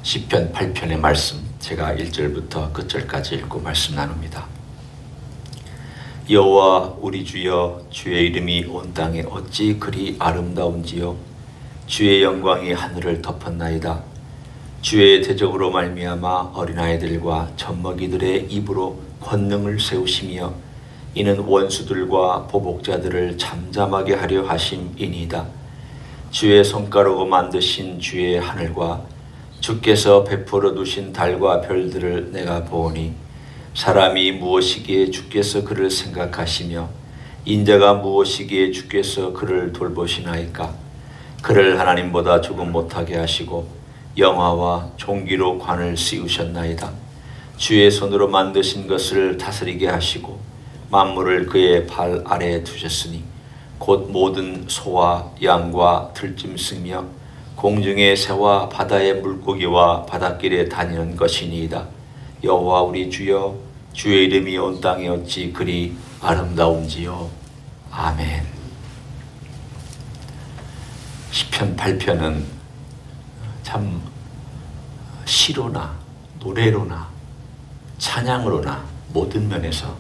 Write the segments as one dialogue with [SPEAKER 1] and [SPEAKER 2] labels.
[SPEAKER 1] 시편 8편의 말씀, 제가 1절부터 끝절까지 읽고 말씀 나눕니다. 여호와 우리 주여, 주의 이름이 온 땅에 어찌 그리 아름다운지요. 주의 영광이 하늘을 덮었나이다. 주의 대적으로 말미암아 어린아이들과 젖먹이들의 입으로 권능을 세우시며 이는 원수들과 보복자들을 잠잠하게 하려 하심이니이다. 주의 손가락으로 만드신 주의 하늘과 주께서 베풀어 두신 달과 별들을 내가 보오니 사람이 무엇이기에 주께서 그를 생각하시며 인자가 무엇이기에 주께서 그를 돌보시나이까. 그를 하나님보다 조금 못하게 하시고 영화와 종기로 관을 씌우셨나이다. 주의 손으로 만드신 것을 다스리게 하시고 만물을 그의 발 아래에 두셨으니 곧 모든 소와 양과 들짐승이며 공중의 새와 바다의 물고기와 바닷길에 다니는 것이니이다. 여호와 우리 주여, 주의 이름이 온 땅에 어찌 그리 아름다운지요. 아멘. 시편 8편은 참 시로나 노래로나 찬양으로나 모든 면에서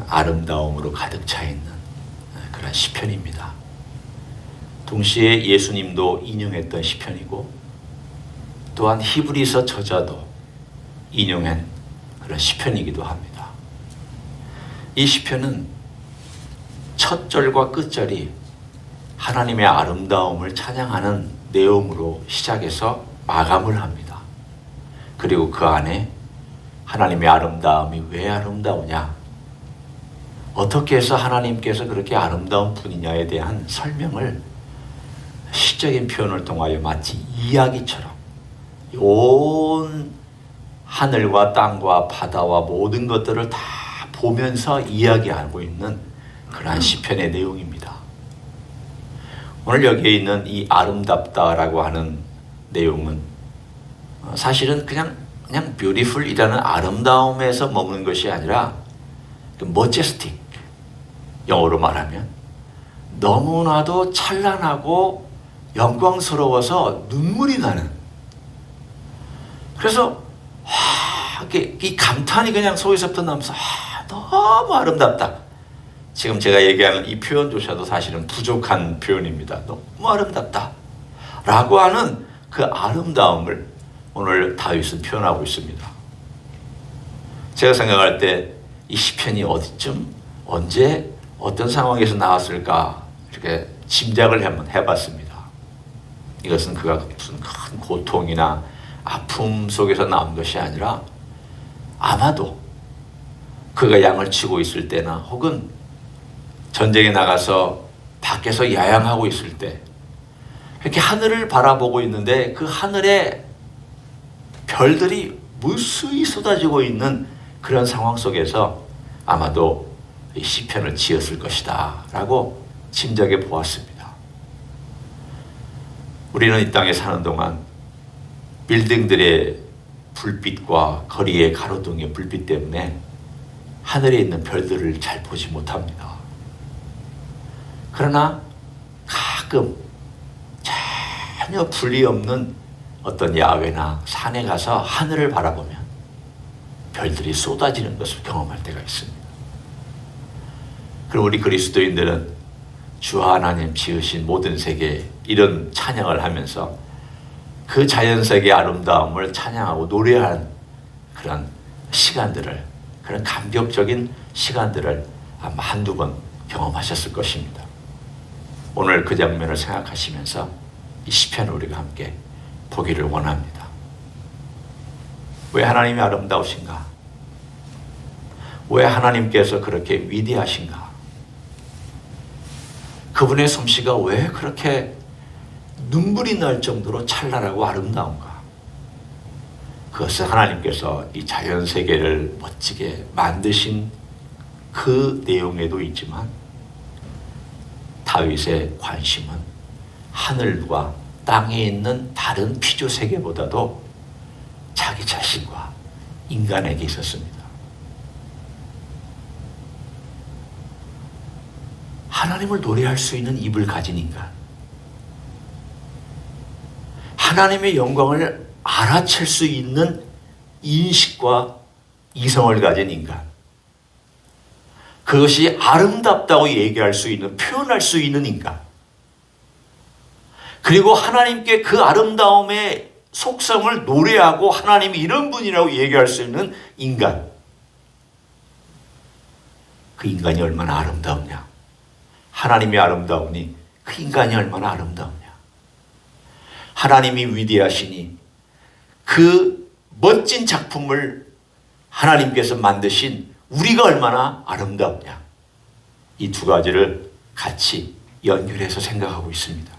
[SPEAKER 1] 아름다움으로 가득 차 있는 그런 시편입니다. 동시에 예수님도 인용했던 시편이고 또한 히브리서 저자도 인용한 그런 시편이기도 합니다. 이 시편은 첫 절과 끝절이 하나님의 아름다움을 찬양하는 내용으로 시작해서 마감을 합니다. 그리고 그 안에 하나님의 아름다움이 왜 아름다우냐, 어떻게 해서 하나님께서 그렇게 아름다운 분이냐에 대한 설명을 시적인 표현을 통하여 마치 이야기처럼 온 하늘과 땅과 바다와 모든 것들을 다 보면서 이야기하고 있는 그러한 시편의 내용입니다. 오늘 여기에 있는 이 아름답다라고 하는 내용은 사실은 그냥 beautiful이라는 아름다움에서 머무는 것이 아니라 majestic, 영어로 말하면 너무나도 찬란하고 영광스러워서 눈물이 나는, 그래서 이 감탄이 그냥 속에서부터 나면서 너무 아름답다. 지금 제가 얘기하는 이 표현조차도 사실은 부족한 표현입니다. 너무 아름답다 라고 하는 그 아름다움을 오늘 다윗은 표현하고 있습니다. 제가 생각할 때 이 시편이 어디쯤 언제 어떤 상황에서 나왔을까 이렇게 짐작을 한번 해봤습니다. 이것은 그가 무슨 큰 고통이나 아픔 속에서 나온 것이 아니라 아마도 그가 양을 치고 있을 때나 혹은 전쟁에 나가서 밖에서 야영하고 있을 때 이렇게 하늘을 바라보고 있는데 그 하늘에 별들이 무수히 쏟아지고 있는 그런 상황 속에서 아마도 이 시편을 지었을 것이다 라고 짐작해 보았습니다. 우리는 이 땅에 사는 동안 빌딩들의 불빛과 거리의 가로등의 불빛 때문에 하늘에 있는 별들을 잘 보지 못합니다. 그러나 가끔 전혀 분리 없는 어떤 야외나 산에 가서 하늘을 바라보면 별들이 쏟아지는 것을 경험할 때가 있습니다. 그럼 우리 그리스도인들은 주 하나님 지으신 모든 세계에 이런 찬양을 하면서 그 자연세계의 아름다움을 찬양하고 노래하는 그런 시간들을, 그런 감격적인 시간들을 아마 한두 번 경험하셨을 것입니다. 오늘 그 장면을 생각하시면서 이 시편을 우리가 함께 보기를 원합니다. 왜 하나님이 아름다우신가? 왜 하나님께서 그렇게 위대하신가? 그분의 솜씨가 왜 그렇게 눈물이 날 정도로 찬란하고 아름다운가? 그것은 하나님께서 이 자연세계를 멋지게 만드신 그 내용에도 있지만 다윗의 관심은 하늘과 땅에 있는 다른 피조세계보다도 자기 자신과 인간에게 있었습니다. 하나님을 노래할 수 있는 입을 가진 인간, 하나님의 영광을 알아챌 수 있는 인식과 이성을 가진 인간. 그것이 아름답다고 얘기할 수 있는, 표현할 수 있는 인간. 그리고 하나님께 그 아름다움의 속성을 노래하고 하나님이 이런 분이라고 얘기할 수 있는 인간. 그 인간이 얼마나 아름다우냐. 하나님이 아름다우니 그 인간이 얼마나 아름다우냐. 하나님이 위대하시니 그 멋진 작품을 하나님께서 만드신 우리가 얼마나 아름다우냐. 이 두 가지를 같이 연결해서 생각하고 있습니다.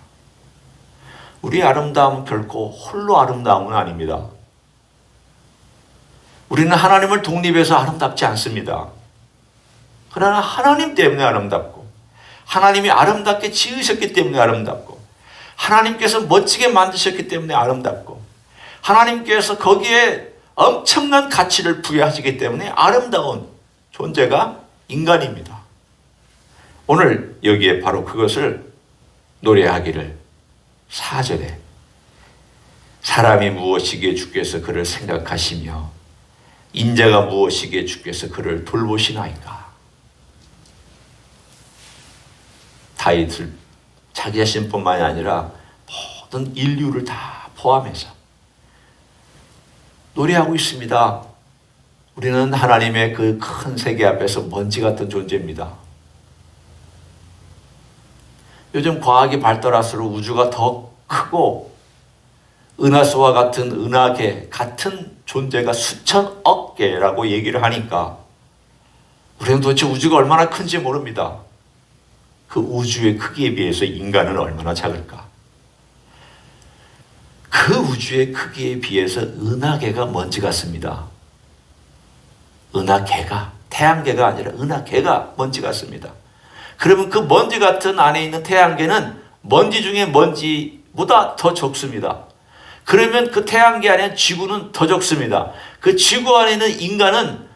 [SPEAKER 1] 우리의 아름다움은 결코 홀로 아름다움은 아닙니다. 우리는 하나님을 독립해서 아름답지 않습니다. 그러나 하나님 때문에 아름답고, 하나님이 아름답게 지으셨기 때문에 아름답고, 하나님께서 멋지게 만드셨기 때문에 아름답고, 하나님께서 거기에 엄청난 가치를 부여하시기 때문에 아름다운 존재가 인간입니다. 오늘 여기에 바로 그것을 노래하기를 4절에 사람이 무엇이기에 주께서 그를 생각하시며 인자가 무엇이기에 주께서 그를 돌보시나이까. 다윗을 자기 자신뿐만이 아니라 모든 인류를 다 포함해서 노래하고 있습니다. 우리는 하나님의 그 큰 세계 앞에서 먼지 같은 존재입니다. 요즘 과학이 발달할수록 우주가 더 크고 은하수와 같은 은하계 같은 존재가 수천억 개라고 얘기를 하니까 우리는 도대체 우주가 얼마나 큰지 모릅니다. 그 우주의 크기에 비해서 인간은 얼마나 작을까? 그 우주의 크기에 비해서 은하계가 먼지 같습니다. 은하계가, 태양계가 아니라 은하계가 먼지 같습니다. 그러면 그 먼지 같은 안에 있는 태양계는 먼지 중에 먼지보다 더 적습니다. 그러면 그 태양계 안에 지구는 더 적습니다. 그 지구 안에 있는 인간은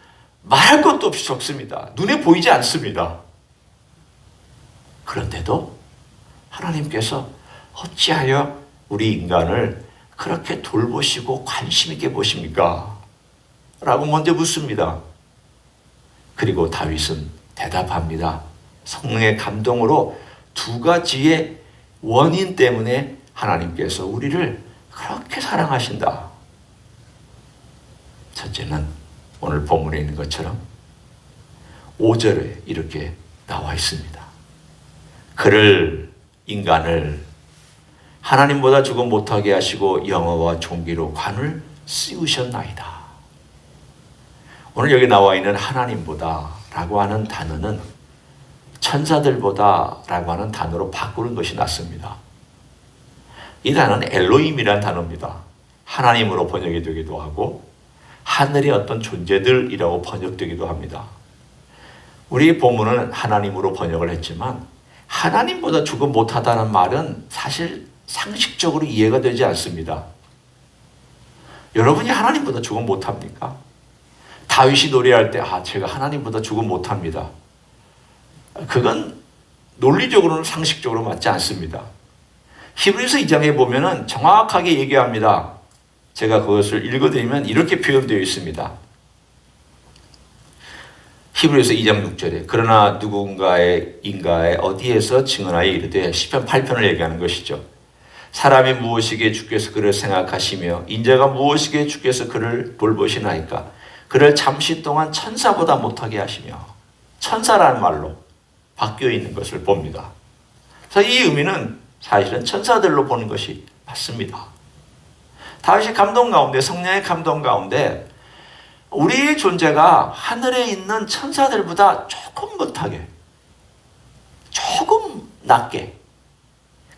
[SPEAKER 1] 말할 것도 없이 적습니다. 눈에 보이지 않습니다. 그런데도 하나님께서 어찌하여 우리 인간을 그렇게 돌보시고 관심 있게 보십니까? 라고 먼저 묻습니다. 그리고 다윗은 대답합니다. 성령의 감동으로 두 가지의 원인 때문에 하나님께서 우리를 그렇게 사랑하신다. 첫째는 오늘 본문에 있는 것처럼 5절에 이렇게 나와 있습니다. 그를, 인간을 하나님보다 조금 못하게 하시고 영어와 종기로 관을 씌우셨나이다. 오늘 여기 나와 있는 하나님보다 라고 하는 단어는 천사들보다 라고 하는 단어로 바꾸는 것이 낫습니다. 이 단어는 엘로힘이라는 단어입니다. 하나님으로 번역이 되기도 하고 하늘의 어떤 존재들이라고 번역되기도 합니다. 우리 본문은 하나님으로 번역을 했지만 하나님보다 조금 못하다는 말은 사실 상식적으로 이해가 되지 않습니다. 여러분이 하나님보다 조금 못합니까? 다윗이 노래할 때 제가 하나님보다 조금 못합니다. 그건 논리적으로는 상식적으로 맞지 않습니다. 히브리서 2장에 보면은 정확하게 얘기합니다. 제가 그것을 읽어드리면 이렇게 표현되어 있습니다. 히브리서 2장 6절에 그러나 누군가의 인가에 어디에서 증언하여 이르되 시편 8편을 얘기하는 것이죠. 사람이 무엇이기에 주께서 그를 생각하시며 인자가 무엇이기에 주께서 그를 돌보시나이까. 그를 잠시 동안 천사보다 못하게 하시며, 천사라는 말로 바뀌어 있는 것을 봅니다. 그래서 이 의미는 사실은 천사들로 보는 것이 맞습니다. 다윗의 감동 가운데, 성령의 감동 가운데 우리의 존재가 하늘에 있는 천사들보다 조금 못하게, 조금 낮게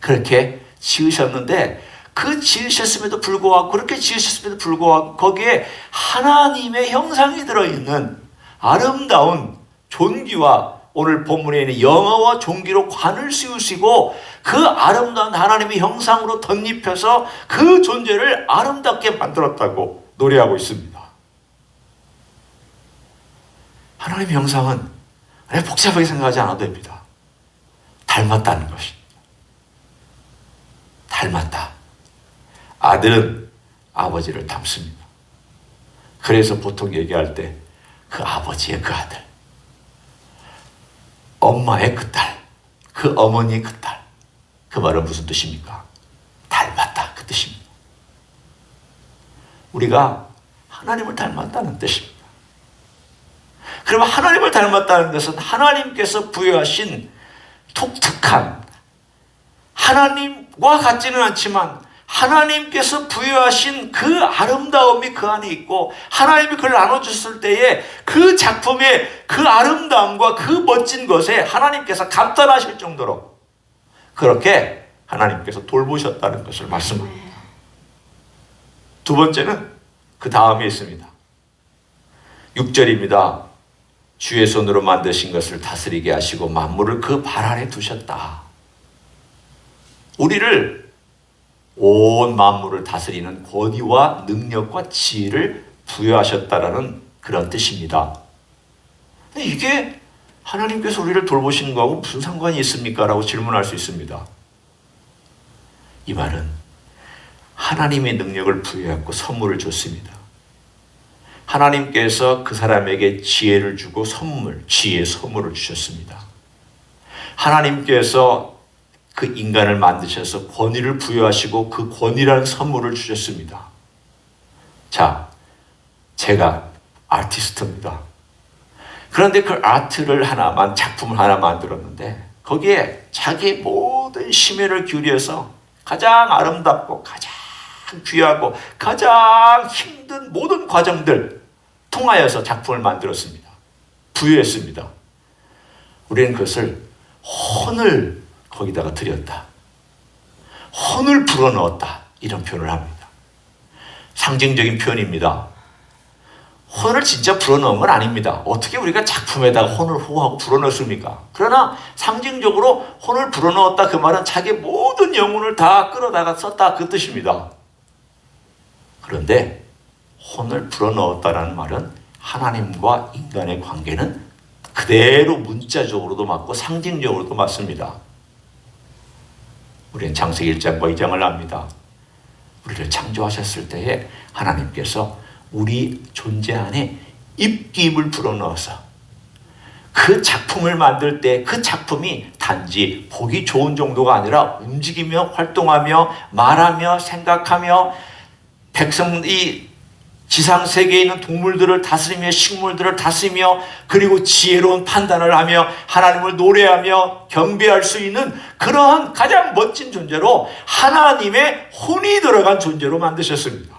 [SPEAKER 1] 그렇게 지으셨는데, 그 지으셨음에도 불구하고, 그렇게 지으셨음에도 불구하고 거기에 하나님의 형상이 들어있는 아름다운 존귀와 오늘 본문에 있는 영어와 존귀로 관을 씌우시고 그 아름다운 하나님의 형상으로 덧입혀서 그 존재를 아름답게 만들었다고 노래하고 있습니다. 하나님의 형상은 복잡하게 생각하지 않아도 됩니다. 닮았다는 것입니다. 닮았다. 아들은 아버지를 닮습니다. 그래서 보통 얘기할 때 그 아버지의 그 아들, 엄마의 그 딸, 그 어머니의 그 딸, 그 말은 무슨 뜻입니까? 닮았다, 그 뜻입니다. 우리가 하나님을 닮았다는 뜻입니다. 그러면 하나님을 닮았다는 것은 하나님께서 부여하신 독특한, 하나님과 같지는 않지만 하나님께서 부여하신 그 아름다움이 그 안에 있고, 하나님이 그걸 나눠줬을 때에 그 작품의 그 아름다움과 그 멋진 것에 하나님께서 감탄하실 정도로 그렇게 하나님께서 돌보셨다는 것을 말씀합니다. 두 번째는 그 다음에 있습니다. 6절입니다. 주의 손으로 만드신 것을 다스리게 하시고 만물을 그 발 아래 두셨다. 우리를 온 만물을 다스리는 권위와 능력과 지혜를 부여하셨다라는 그런 뜻입니다. 이게 하나님께서 우리를 돌보시는 거하고 무슨 상관이 있습니까? 라고 질문할 수 있습니다. 이 말은 하나님의 능력을 부여하고 선물을 줬습니다. 하나님께서 그 사람에게 지혜를 주고 지혜의 선물을 주셨습니다. 하나님께서 그 인간을 만드셔서 권위를 부여하시고 그 권위라는 선물을 주셨습니다. 자, 제가 아티스트입니다. 그런데 그 작품을 하나 만들었는데 거기에 자기 모든 심혈을 기울여서 가장 아름답고 가장 귀하고 가장 힘든 모든 과정들 통하여서 작품을 만들었습니다. 부여했습니다. 우리는 그것을 혼을 거기다가 들였다, 혼을 불어넣었다, 이런 표현을 합니다. 상징적인 표현입니다. 혼을 진짜 불어넣은 건 아닙니다. 어떻게 우리가 작품에다가 혼을 호하고 불어넣습니까? 그러나 상징적으로 혼을 불어넣었다, 그 말은 자기 모든 영혼을 다 끌어다가 썼다, 그 뜻입니다. 그런데 혼을 불어넣었다는 말은 하나님과 인간의 관계는 그대로 문자적으로도 맞고 상징적으로도 맞습니다. 우리는 창세기 1장과 2장을 압니다. 우리를 창조하셨을 때에 하나님께서 우리 존재 안에 입김을 불어넣어서 그 작품을 만들 때 그 작품이 단지 보기 좋은 정도가 아니라 움직이며 활동하며 말하며 생각하며 이 지상 세계에 있는 동물들을 다스리며 식물들을 다스리며 그리고 지혜로운 판단을 하며 하나님을 노래하며 경배할 수 있는 그러한 가장 멋진 존재로 하나님의 혼이 들어간 존재로 만드셨습니다.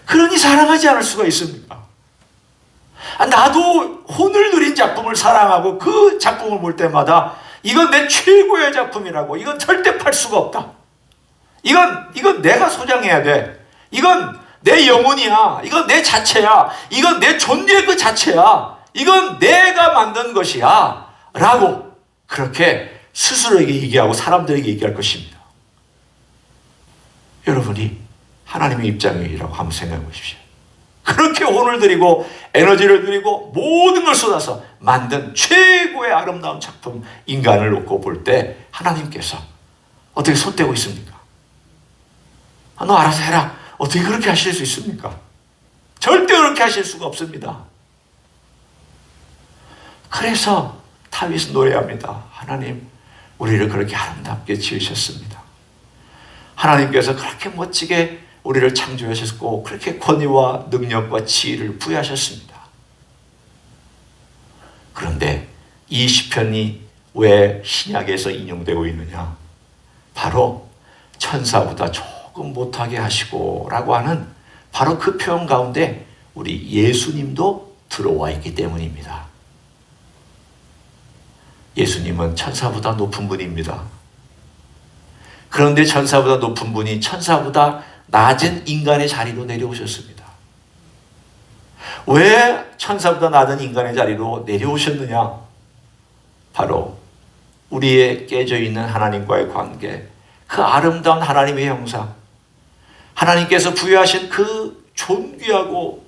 [SPEAKER 1] 그러니 사랑하지 않을 수가 있습니까? 나도 혼을 들인 작품을 사랑하고 그 작품을 볼 때마다 이건 내 최고의 작품이라고, 이건 절대 팔 수가 없다, 이건 내가 소장해야 돼, 이건 내 영혼이야, 이건 내 자체야, 이건 내 존재 그 자체야, 이건 내가 만든 것이야 라고 그렇게 스스로에게 얘기하고 사람들에게 얘기할 것입니다. 여러분이 하나님의 입장이라고 한번 생각해 보십시오. 그렇게 혼을 들이고 에너지를 들이고 모든 걸 쏟아서 만든 최고의 아름다운 작품 인간을 놓고 볼 때 하나님께서 어떻게 손대고 있습니까? 너 알아서 해라, 어떻게 그렇게 하실 수 있습니까? 절대 그렇게 하실 수가 없습니다. 그래서 다윗은 노래합니다. 하나님, 우리를 그렇게 아름답게 지으셨습니다. 하나님께서 그렇게 멋지게 우리를 창조하셨고 그렇게 권위와 능력과 지혜를 부여하셨습니다. 그런데 이 시편이 왜 신약에서 인용되고 있느냐? 바로 천사보다 조금 못하게 하시고 라고 하는 바로 그 표현 가운데 우리 예수님도 들어와 있기 때문입니다. 예수님은 천사보다 높은 분입니다. 그런데 천사보다 높은 분이 천사보다 낮은 인간의 자리로 내려오셨습니다. 왜 천사보다 낮은 인간의 자리로 내려오셨느냐? 바로 우리의 깨져 있는 하나님과의 관계, 그 아름다운 하나님의 형상, 하나님께서 부여하신 그 존귀하고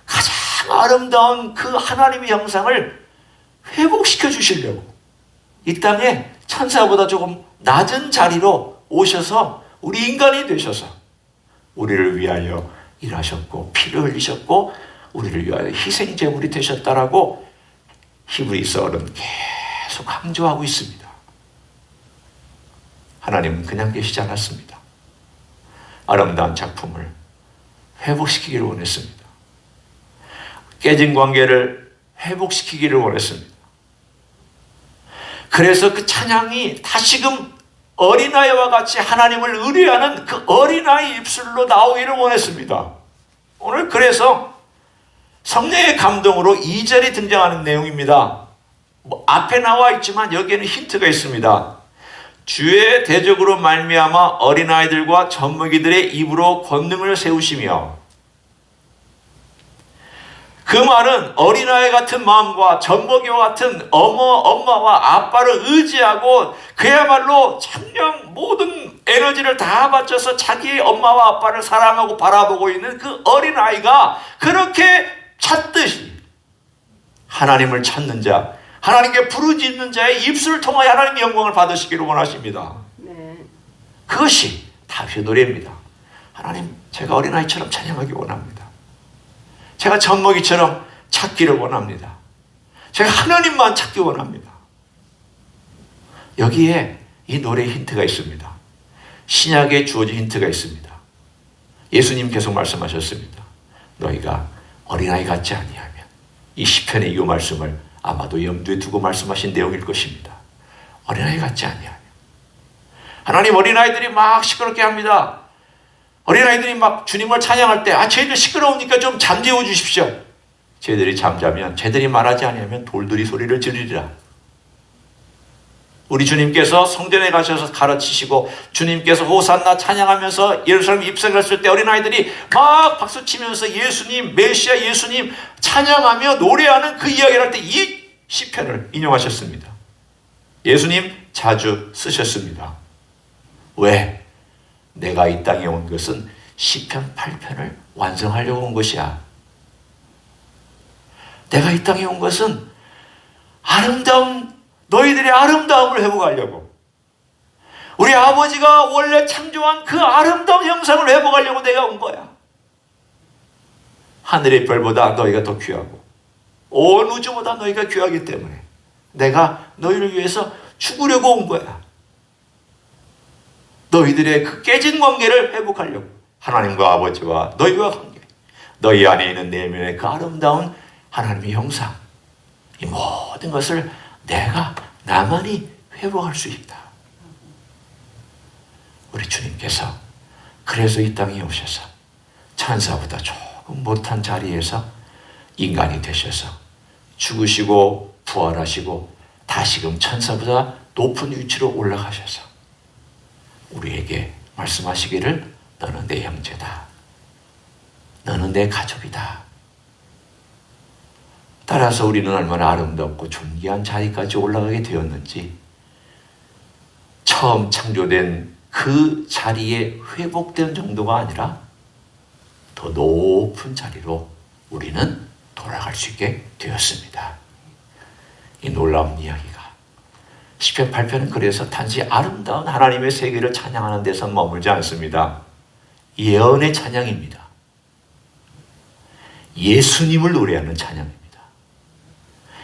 [SPEAKER 1] 가장 아름다운 그 하나님의 형상을 회복시켜 주시려고 이 땅에 천사보다 조금 낮은 자리로 오셔서 우리 인간이 되셔서 우리를 위하여 일하셨고 피를 흘리셨고 우리를 위하여 희생제물이 되셨다라고 히브리서는 계속 강조하고 있습니다. 하나님은 그냥 계시지 않았습니다. 아름다운 작품을 회복시키기를 원했습니다. 깨진 관계를 회복시키기를 원했습니다. 그래서 그 찬양이 다시금 어린아이와 같이 하나님을 의뢰하는 그 어린아이 입술로 나오기를 원했습니다. 오늘 그래서 성령의 감동으로 2절이 등장하는 내용입니다. 앞에 나와 있지만 여기에는 힌트가 있습니다. 주의 대적으로 말미암아 어린아이들과 젖먹이들의 입으로 권능을 세우시며, 그 말은 어린아이 같은 마음과 젖먹이와 같은 엄마와 아빠를 의지하고 그야말로 천명 모든 에너지를 다 바쳐서 자기의 엄마와 아빠를 사랑하고 바라보고 있는 그 어린아이가 그렇게 찾듯이 하나님을 찾는 자, 하나님께 부르짖는 자의 입술을 통하여 하나님의 영광을 받으시기를 원하십니다. 네. 그것이 다윗의 노래입니다. 하나님, 제가 어린아이처럼 찬양하기 원합니다. 제가 젖먹이처럼 찾기를 원합니다. 제가 하나님만 찾기 원합니다. 여기에 이 노래에 힌트가 있습니다. 신약에 주어진 힌트가 있습니다. 예수님 계속 말씀하셨습니다. 너희가 어린아이 같지 아니하면, 이 시편의 이 말씀을 아마도 염두에 두고 말씀하신 내용일 것입니다. 어린아이 같지 아니하면. 하나님, 어린아이들이 막 시끄럽게 합니다. 어린아이들이 막 주님을 찬양할 때 쟤들 시끄러우니까 좀 잠재워 주십시오. 쟤들이 잠자면, 쟤들이 말하지 아니하면 돌들이 소리를 지르리라. 우리 주님께서 성전에 가셔서 가르치시고 주님께서 호산나 찬양하면서 예루살렘 입성했을 때 어린아이들이 막 박수치면서 예수님, 메시아 예수님 찬양하며 노래하는 그 이야기를 할 때 이 시편을 인용하셨습니다. 예수님 자주 쓰셨습니다. 왜? 내가 이 땅에 온 것은 시편 8편을 완성하려고 온 것이야. 내가 이 땅에 온 것은 너희들의 아름다움을 회복하려고, 우리 아버지가 원래 창조한 그 아름다운 형상을 회복하려고 내가 온 거야. 하늘의 별보다 너희가 더 귀하고 온 우주보다 너희가 귀하기 때문에 내가 너희를 위해서 죽으려고 온 거야. 너희들의 그 깨진 관계를 회복하려고, 하나님과 아버지와 너희와 관계, 너희 안에 있는 내면의 그 아름다운 하나님의 형상, 이 모든 것을 나만이 회복할 수 있다. 우리 주님께서 그래서 이 땅에 오셔서 천사보다 조금 못한 자리에서 인간이 되셔서 죽으시고 부활하시고 다시금 천사보다 높은 위치로 올라가셔서 우리에게 말씀하시기를 너는 내 형제다. 너는 내 가족이다. 따라서 우리는 얼마나 아름답고 존귀한 자리까지 올라가게 되었는지, 처음 창조된 그 자리에 회복된 정도가 아니라 더 높은 자리로 우리는 돌아갈 수 있게 되었습니다. 이 놀라운 이야기가 시편 8편은 그래서 단지 아름다운 하나님의 세계를 찬양하는 데서 머물지 않습니다. 예언의 찬양입니다. 예수님을 노래하는 찬양입니다.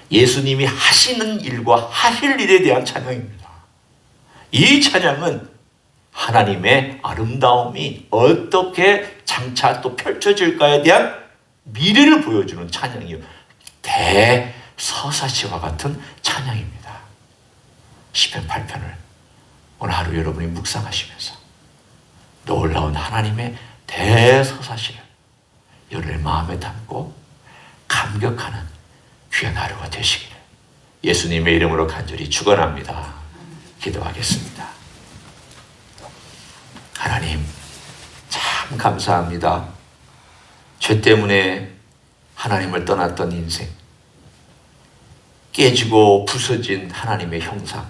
[SPEAKER 1] 예수님이 하시는 일과 하실 일에 대한 찬양입니다. 이 찬양은 하나님의 아름다움이 어떻게 장차 또 펼쳐질까에 대한 미래를 보여주는 찬양이요, 대서사시와 같은 찬양입니다. 시편 8편을 오늘 하루 여러분이 묵상하시면서 놀라운 하나님의 대서사시를 여러분의 마음에 담고 감격하는 귀한 하루가 되시기를 예수님의 이름으로 간절히 축원합니다. 기도하겠습니다. 하나님, 참 감사합니다. 죄 때문에 하나님을 떠났던 인생, 깨지고 부서진 하나님의 형상,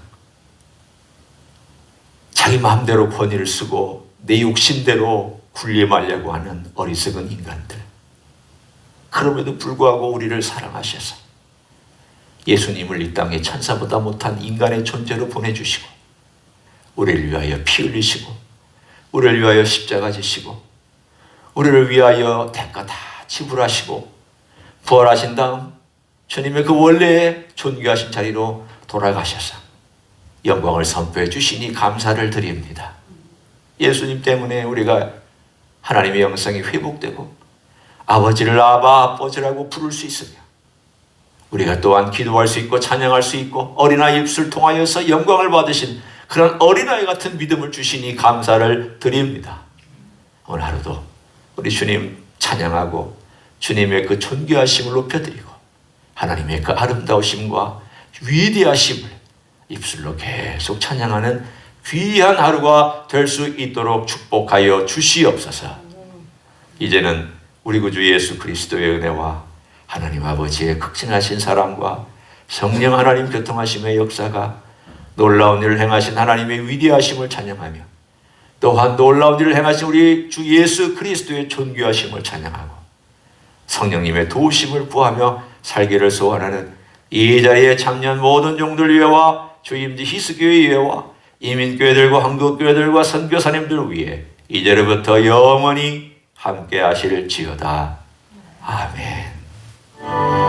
[SPEAKER 1] 자기 마음대로 권위를 쓰고 내 욕심대로 군림하려고 하는 어리석은 인간들, 그럼에도 불구하고 우리를 사랑하셔서 예수님을 이 땅에 천사보다 못한 인간의 존재로 보내주시고 우리를 위하여 피 흘리시고 우리를 위하여 십자가 지시고 우리를 위하여 대가 다 지불하시고 부활하신 다음 주님의 그 원래의 존귀하신 자리로 돌아가셔서 영광을 선포해 주시니 감사를 드립니다. 예수님 때문에 우리가 하나님의 영성이 회복되고 아버지를 아바 아버지라고 부를 수 있으며 우리가 또한 기도할 수 있고 찬양할 수 있고 어린아이 입술 통하여서 영광을 받으신 그런 어린아이 같은 믿음을 주시니 감사를 드립니다. 오늘 하루도 우리 주님 찬양하고 주님의 그 존귀하심을 높여드리고 하나님의 그 아름다우심과 위대하심을 입술로 계속 찬양하는 귀한 하루가 될 수 있도록 축복하여 주시옵소서. 이제는 우리 구주 예수 그리스도의 은혜와 하나님 아버지의 극진하신 사랑과 성령 하나님 교통하심의 역사가 놀라운 일을 행하신 하나님의 위대하심을 찬양하며 또한 놀라운 일을 행하신 우리 주 예수 그리스도의 존귀하심을 찬양하고 성령님의 도우심을 구하며 살기를 소원하는 이 자리에 참여한 모든 종들 위해와 주임지 히스교회 위해와 이민교회들과 한국교회들과 선교사님들 위해 이제로부터 영원히 함께 하실지어다. 아멘.